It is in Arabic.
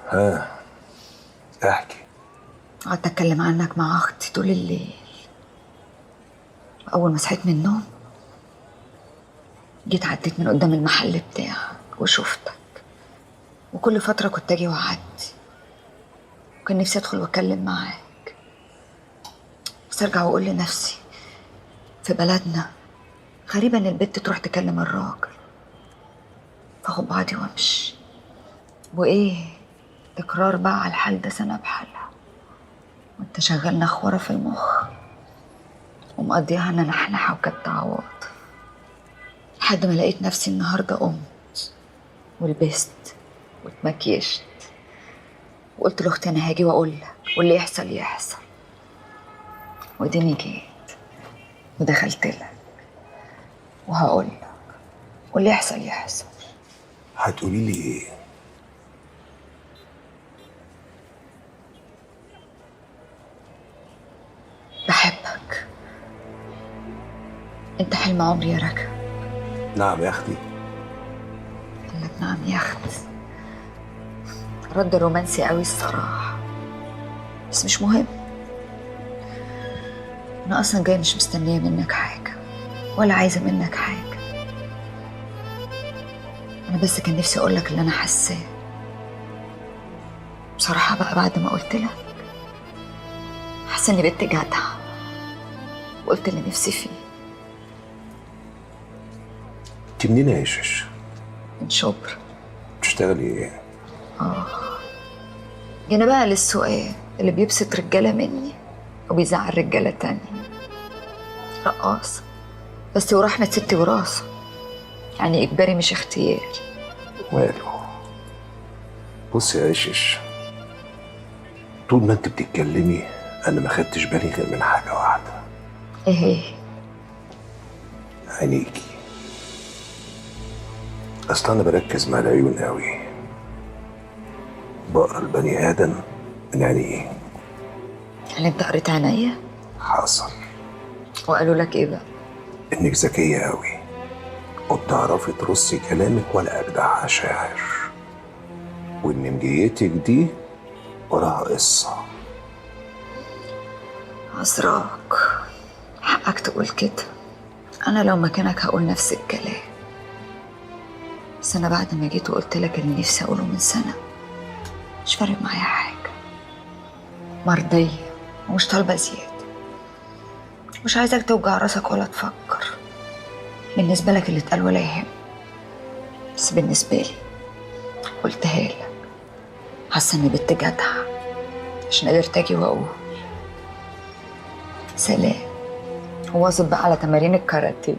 ها، احكي. قعدت اتكلم عنك مع اختي طول الليل. اول ما صحيت من النوم جيت عديت من قدام المحل بتاعك وشفتك، وكل فترة كنت اجي واعدي، وكان نفسي ادخل واتكلم معاك، بس ارجع واقول لنفسي في بلدنا غريبة ان البت تروح تكلم الراجل، فاخد بعضي وامشي. وايه تكرار بقى على الحال ده سنة بحالها، وانت شغال نخورة في المخ ومقضيها انا نحنحة وكبت عواطف، لحد ما لقيت نفسي النهاردة قمت ولبست واتمكيشت وقلت لاختي انا هاجي واقول لك، واللي يحصل يحصل. وديني جيت ودخلت لك وهقول لك، واللي يحصل يحصل. هتقولي لي ايه؟ بحبك، انت حلم عمري يا رجب. نعم يا اختي. قال لك نعم يا اختي. رد رومانسي قوي الصراحه، بس مش مهم. انا اصلا جايه مش مستنيه منك حاجه ولا عايزه منك حاجه. انا بس كان نفسي اقول لك اللي انا حاساه بصراحه. بقى بعد ما قلت لك حاسه اني بنت جدعه وقلت اللي نفسي فيه. انت منين يا شش؟ من شبرا. بتشتغلي ايه؟ جينا بقى للسؤال اللي بيبسط رجاله مني وبيزعل رجاله تانية. رقاصه، بس ورحمه ستي وراثه، يعني اجباري مش اختياري. ماله؟ بصي يا شش، طول ما انت بتتكلمي انا ما خدتش بالي غير من حاجه واحده. ايه هي؟ عينيكي. اصل انا بركز مع العيون قوي، بقرا البني ادم من عينيه. هل انت قريت عينيا؟ حصل. وقالوا لك ايه بقى؟ انك ذكيه قوي وبتعرفي ترصي كلامك ولا اجدع شاعر، وان مجيتك دي وراها قصه. عذراك، حقك تقول كده. انا لو مكانك هقول نفس الكلام، بس انا بعد ما جيت وقلت لك اللي نفسي اقوله من سنه مش فارق معايا حاجه. مرضيه ومش طالبه زياده، مش عايزك توجع راسك ولا تفكر. بالنسبه لك اللي اتقال ولا يهم، بس بالنسبه لي قلتها لك. حاسه اني بنت جدعه عشان قدرت اجي واقول سلام. وواظب بقى على تمارين الكاراتيه.